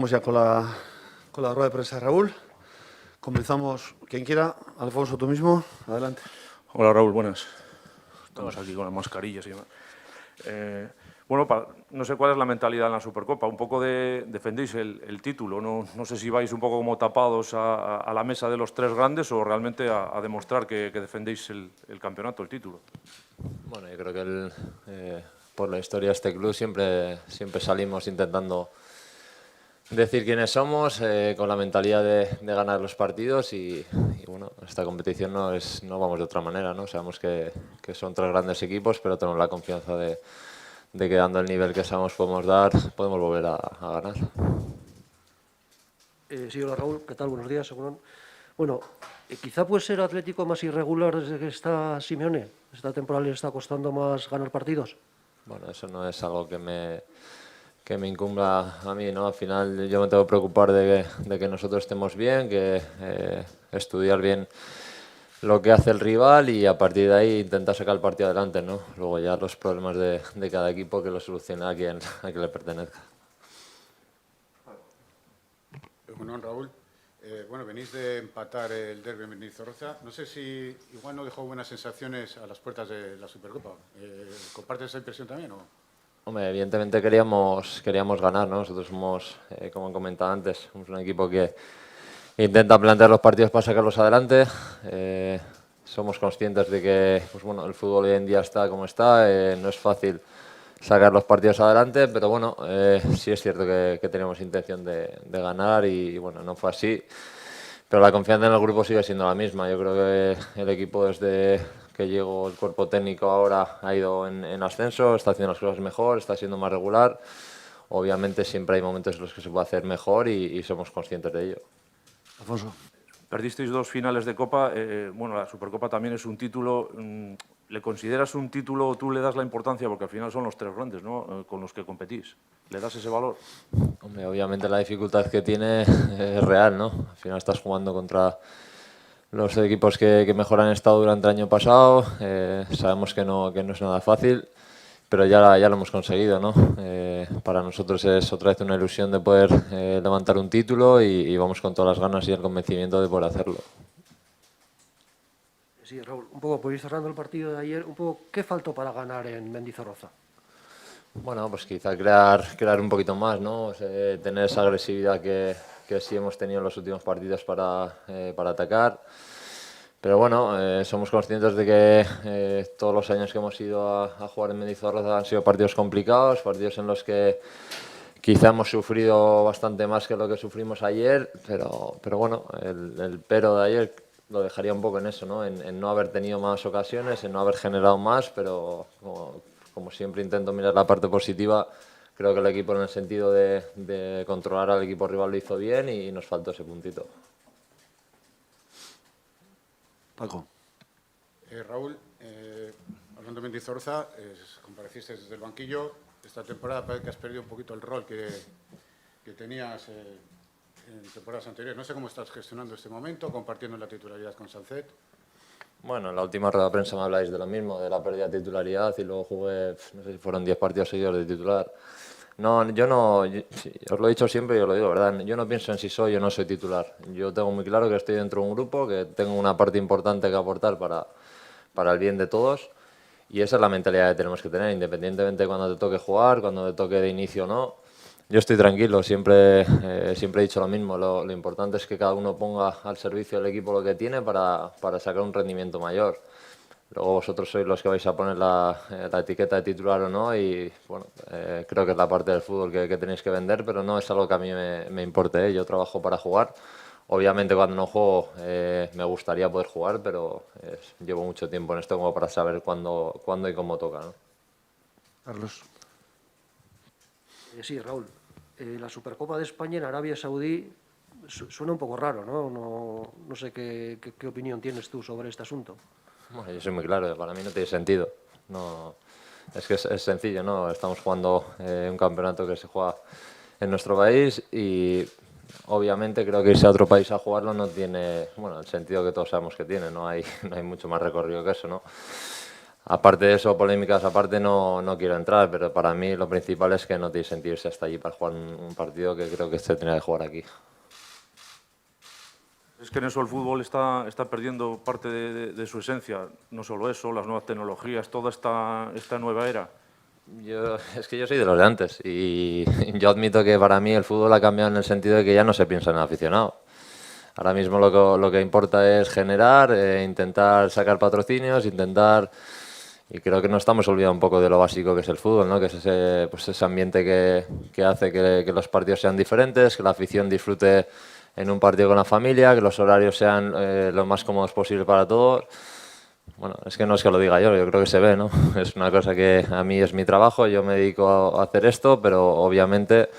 Vamos ya con la rueda de prensa de Raúl. Comenzamos, quien quiera. Alfonso, tú mismo, adelante. Hola Raúl, buenas. Estamos aquí con las mascarillas y demás. Bueno, no sé cuál es la mentalidad en la Supercopa. Un poco defendéis el título. No sé si vais un poco como tapados a la mesa de los tres grandes o realmente a demostrar que defendéis el campeonato, el título. Bueno, yo creo que por la historia de este club siempre salimos intentando decir quiénes somos, con la mentalidad de ganar los partidos y bueno, esta competición no vamos de otra manera, ¿no? Sabemos que son tres grandes equipos, pero tenemos la confianza de que dando el nivel que sabemos podemos dar, podemos volver a ganar. Sí, hola Raúl, ¿qué tal? Buenos días, según. Bueno, quizá puede ser Atlético más irregular desde que está Simeone. Esta temporada le está costando más ganar partidos. Bueno, eso no es algo que me incumba a mí, ¿no? Al final yo me tengo que preocupar de que nosotros estemos bien, que estudiar bien lo que hace el rival y a partir de ahí intentar sacar el partido adelante, ¿no? Luego ya los problemas de cada equipo que lo solucione a quien le pertenezca. Bueno, Raúl, bueno, venís de empatar el derbi en Mendizorroza. No sé si igual no dejó buenas sensaciones a las puertas de la Supercopa. ¿Compartes esa impresión también o...? Hombre, evidentemente queríamos ganar, ¿no? Nosotros somos, como he comentado antes, somos un equipo que intenta plantear los partidos para sacarlos adelante. Somos conscientes de que pues bueno, el fútbol hoy en día está como está, no es fácil sacar los partidos adelante, pero bueno, sí es cierto que teníamos intención de ganar y bueno, no fue así. Pero la confianza en el grupo sigue siendo la misma. Yo creo que el equipo desde que llegó el cuerpo técnico ahora ha ido en ascenso, está haciendo las cosas mejor, está siendo más regular. Obviamente siempre hay momentos en los que se puede hacer mejor y somos conscientes de ello. Alfonso. Perdisteis 2 finales de Copa. Bueno, la Supercopa también es un título. ¿Le consideras un título o tú le das la importancia? Porque al final son los tres grandes, ¿no? Con los que competís. ¿Le das ese valor? Hombre, obviamente la dificultad que tiene es real, ¿no? Al final estás jugando contra los equipos que mejor han estado durante el año pasado. Sabemos que no es nada fácil, pero ya lo hemos conseguido, ¿no? Para nosotros es otra vez una ilusión de poder levantar un título y vamos con todas las ganas y el convencimiento de poder hacerlo. Sí, Raúl, un poco, por ir cerrando el partido de ayer, un poco, ¿qué faltó para ganar en Mendizorroza? Bueno, pues quizá crear un poquito más, ¿no? Tener esa agresividad que sí hemos tenido en los últimos partidos para atacar. Pero bueno, somos conscientes de que todos los años que hemos ido a jugar en Mendizorroza han sido partidos complicados, partidos en los que quizá hemos sufrido bastante más que lo que sufrimos ayer, pero bueno, el pero de ayer lo dejaría un poco en eso, ¿no? En no haber tenido más ocasiones, en no haber generado más, pero como siempre intento mirar la parte positiva, creo que el equipo en el sentido de controlar al equipo rival lo hizo bien y nos faltó ese puntito. Paco. Raúl, hablando de Mendizorroza, compareciste desde el banquillo. Esta temporada parece que has perdido un poquito el rol que tenías en temporadas anteriores. No sé cómo estás gestionando este momento, compartiendo la titularidad con Salcet. Bueno, en la última rueda de prensa me habláis de lo mismo, de la pérdida de titularidad y luego jugué, no sé si fueron 10 partidos seguidos de titular. No, sí, os lo he dicho siempre y os lo digo, ¿verdad? Yo no pienso en si soy o no soy titular. Yo tengo muy claro que estoy dentro de un grupo, que tengo una parte importante que aportar para el bien de todos y esa es la mentalidad que tenemos que tener, independientemente de cuando te toque jugar, cuando te toque de inicio o no. Yo estoy tranquilo, siempre he dicho lo mismo, lo importante es que cada uno ponga al servicio del equipo lo que tiene para sacar un rendimiento mayor. Luego vosotros sois los que vais a poner la etiqueta de titular o no y bueno, creo que es la parte del fútbol que tenéis que vender, pero no es algo que a mí me importe, ¿eh? Yo trabajo para jugar. Obviamente cuando no juego me gustaría poder jugar, pero llevo mucho tiempo en esto como para saber cuándo y cómo toca, ¿no? Carlos. Sí, Raúl, la Supercopa de España en Arabia Saudí suena un poco raro, ¿no? No sé qué opinión tienes tú sobre este asunto. Bueno, yo soy muy claro, para mí no tiene sentido. No, es que es sencillo, ¿no? Estamos jugando un campeonato que se juega en nuestro país y obviamente creo que irse a otro país a jugarlo no tiene, bueno, el sentido que todos sabemos que tiene, no hay mucho más recorrido que eso, ¿no? Aparte de eso, polémicas aparte, no quiero entrar, pero para mí lo principal es que no tiene sentido irse hasta allí para jugar un partido que creo que se tenía que jugar aquí. Es que en eso el fútbol está perdiendo parte de su esencia. No solo eso, las nuevas tecnologías, toda esta nueva era. Es que yo soy de los de antes y yo admito que para mí el fútbol ha cambiado en el sentido de que ya no se piensa en el aficionado. Ahora mismo lo que importa es generar, intentar sacar patrocinios, y creo que nos estamos olvidando un poco de lo básico que es el fútbol, ¿no? Que es ese ambiente que hace que los partidos sean diferentes, que la afición disfrute en un partido con la familia, que los horarios sean lo más cómodos posible para todos. Bueno, es que no es que lo diga yo creo que se ve, ¿no? Es una cosa que a mí es mi trabajo, yo me dedico a hacer esto, pero obviamente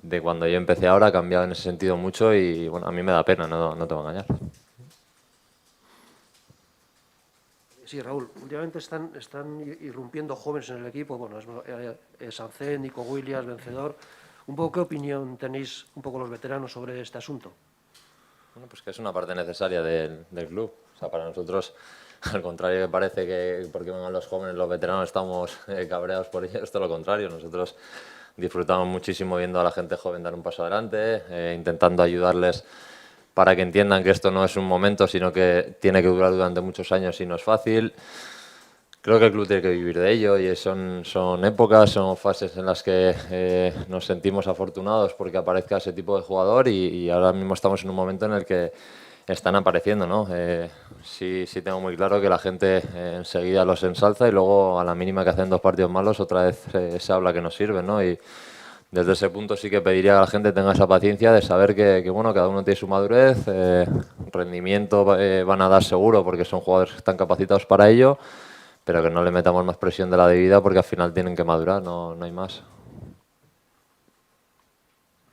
de cuando yo empecé ahora ha cambiado en ese sentido mucho y bueno, a mí me da pena, no te voy a engañar. Sí, Raúl, últimamente están irrumpiendo jóvenes en el equipo, bueno, Sancet, Nico Williams, Vencedor. Un poco, ¿qué opinión tenéis un poco los veteranos sobre este asunto? Bueno, pues que es una parte necesaria del club. O sea, para nosotros, al contrario que parece que porque vengan los jóvenes, los veteranos estamos cabreados por ello, es todo lo contrario. Nosotros disfrutamos muchísimo viendo a la gente joven dar un paso adelante, intentando ayudarles para que entiendan que esto no es un momento, sino que tiene que durar durante muchos años y no es fácil. Creo que el club tiene que vivir de ello y son épocas, son fases en las que nos sentimos afortunados porque aparezca ese tipo de jugador y ahora mismo estamos en un momento en el que están apareciendo, ¿no? Sí tengo muy claro que la gente enseguida los ensalza y luego a la mínima que hacen 2 partidos malos otra vez se habla que no sirven, ¿no? Y desde ese punto sí que pediría a la gente tenga esa paciencia de saber que bueno, cada uno tiene su madurez, rendimiento van a dar seguro porque son jugadores que están capacitados para ello, pero que no le metamos más presión de la debida porque al final tienen que madurar, no hay más.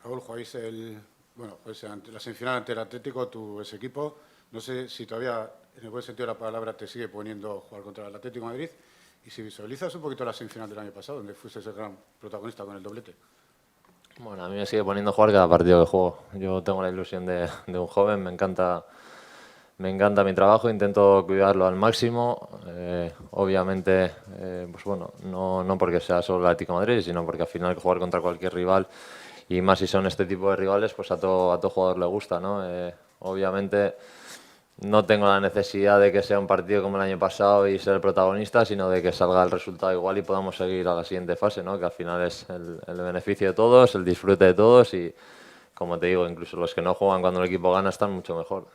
Raúl, jugáis la semifinal ante el Atlético, ese equipo. No sé si todavía, en el buen sentido de la palabra, te sigue poniendo jugar contra el Atlético de Madrid y si visualizas un poquito la semifinal del año pasado, donde fuiste el gran protagonista con el doblete. Bueno, a mí me sigue poniendo jugar cada partido que juego. Yo tengo la ilusión de un joven, me encanta mi trabajo, intento cuidarlo al máximo. Obviamente, pues bueno, no porque sea solo el Atlético de Madrid, sino porque al final jugar contra cualquier rival, y más si son este tipo de rivales, pues a todo jugador le gusta, ¿no? Obviamente no tengo la necesidad de que sea un partido como el año pasado y ser el protagonista, sino de que salga el resultado igual y podamos seguir a la siguiente fase, ¿no? Que al final es el beneficio de todos, el disfrute de todos y, como te digo, incluso los que no juegan cuando el equipo gana están mucho mejor.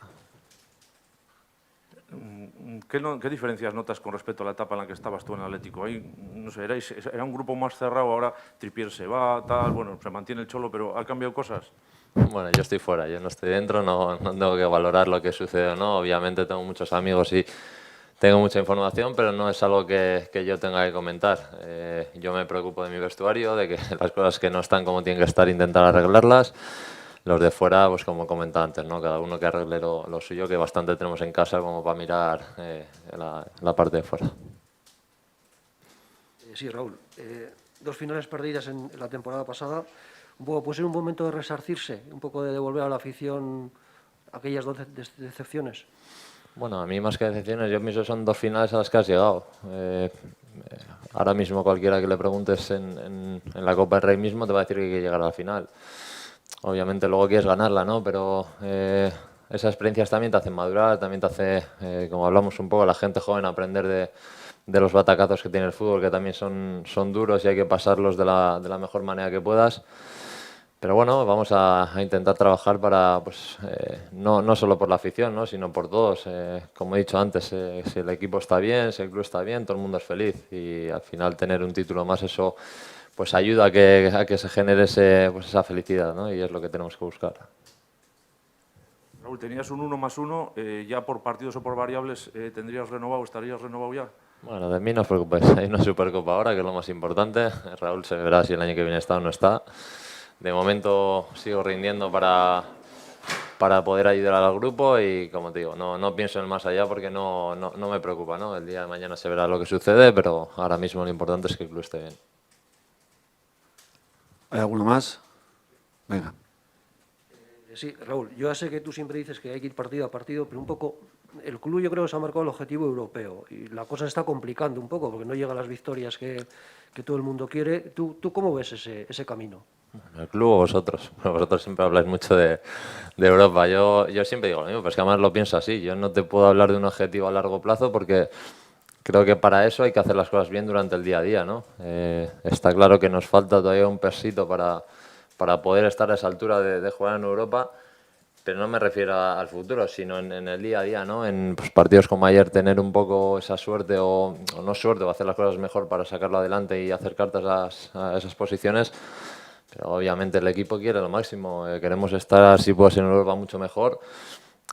¿Qué diferencias notas con respecto a la etapa en la que estabas tú en el Atlético? Ahí, no sé, era un grupo más cerrado, ahora Trippier se va, tal, bueno, se mantiene el Cholo, pero ¿ha cambiado cosas? Bueno, yo estoy fuera, yo no estoy dentro, no tengo que valorar lo que sucede o no. Obviamente tengo muchos amigos y tengo mucha información, pero no es algo que yo tenga que comentar. Yo me preocupo de mi vestuario, de que las cosas que no están como tienen que estar, intentar arreglarlas. Los de fuera, pues como comentaba antes, ¿no? Cada uno que arregle lo suyo, que bastante tenemos en casa como para mirar la parte de fuera. Sí, Raúl, 2 finales perdidas en la temporada pasada. ¿Puede ser un momento de resarcirse, un poco de devolver a la afición aquellas 2 decepciones? Bueno, a mí más que decepciones, yo pienso que son 2 finales a las que has llegado. Ahora mismo cualquiera que le preguntes en la Copa del Rey mismo te va a decir que hay que llegar a la final. Obviamente luego quieres ganarla, ¿no? Pero esas experiencias también te hacen madurar, también te hace, como hablamos un poco, la gente joven aprender de los batacazos que tiene el fútbol, que también son duros y hay que pasarlos de la mejor manera que puedas. Pero bueno, vamos a intentar trabajar para, pues, no solo por la afición, ¿no? Sino por todos. Como he dicho antes, si el equipo está bien, si el club está bien, todo el mundo es feliz. Y al final tener un título más, eso pues ayuda a que se genere esa felicidad, ¿no? Y es lo que tenemos que buscar. Raúl, tenías un 1+1, ya por partidos o por variables, ¿tendrías renovado, estarías renovado ya? Bueno, de mí no os preocupéis, hay una Supercopa ahora, que es lo más importante. Raúl se verá si el año que viene está o no está. De momento sigo rindiendo para poder ayudar al grupo y, como te digo, no pienso en el más allá porque no me preocupa, ¿no? El día de mañana se verá lo que sucede, pero ahora mismo lo importante es que el club esté bien. ¿Hay alguno más? Venga. Sí, Raúl, yo ya sé que tú siempre dices que hay que ir partido a partido, pero un poco el club yo creo que se ha marcado el objetivo europeo y la cosa se está complicando un poco porque no llega a las victorias que todo el mundo quiere. ¿Tú cómo ves ese camino? ¿El club o vosotros? Bueno, vosotros siempre habláis mucho de Europa. Yo siempre digo lo mismo, pero es que además lo pienso así. Yo no te puedo hablar de un objetivo a largo plazo porque creo que para eso hay que hacer las cosas bien durante el día a día, ¿no? Está claro que nos falta todavía un pesito para poder estar a esa altura de jugar en Europa, pero no me refiero al futuro, sino en el día a día, ¿no? En pues, partidos como ayer tener un poco esa suerte o no suerte, o hacer las cosas mejor para sacarlo adelante y acercarte a esas posiciones. Pero obviamente el equipo quiere lo máximo, queremos estar, si puede ser en Europa, mucho mejor.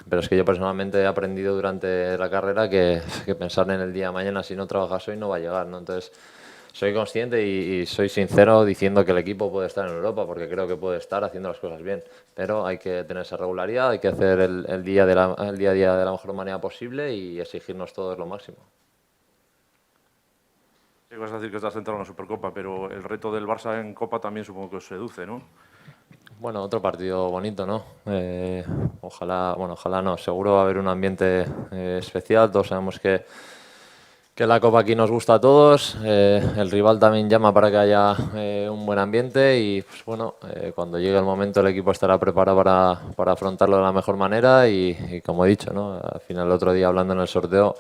Pero es que yo personalmente he aprendido durante la carrera que pensar en el día de mañana, si no trabajas hoy, no va a llegar, ¿no? Entonces, soy consciente y soy sincero diciendo que el equipo puede estar en Europa, porque creo que puede estar haciendo las cosas bien. Pero hay que tener esa regularidad, hay que hacer el día a día de la mejor manera posible y exigirnos todos lo máximo. Sí, vas a decir que estás centrado en la Supercopa, pero el reto del Barça en Copa también supongo que os seduce, ¿no? Bueno, otro partido bonito, ¿no? Ojalá no. Seguro va a haber un ambiente especial. Todos sabemos que la Copa aquí nos gusta a todos. El rival también llama para que haya un buen ambiente y, pues bueno, cuando llegue el momento el equipo estará preparado para afrontarlo de la mejor manera y como he dicho, ¿no? Al final el otro día hablando en el sorteo,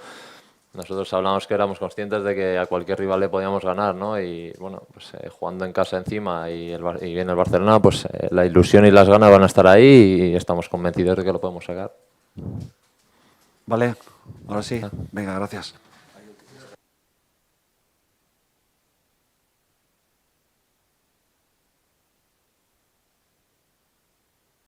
nosotros hablamos que éramos conscientes de que a cualquier rival le podíamos ganar, ¿no? Y bueno, pues jugando en casa encima y viene el Barcelona, pues la ilusión y las ganas van a estar ahí y estamos convencidos de que lo podemos sacar. Vale, ahora sí. Venga, gracias.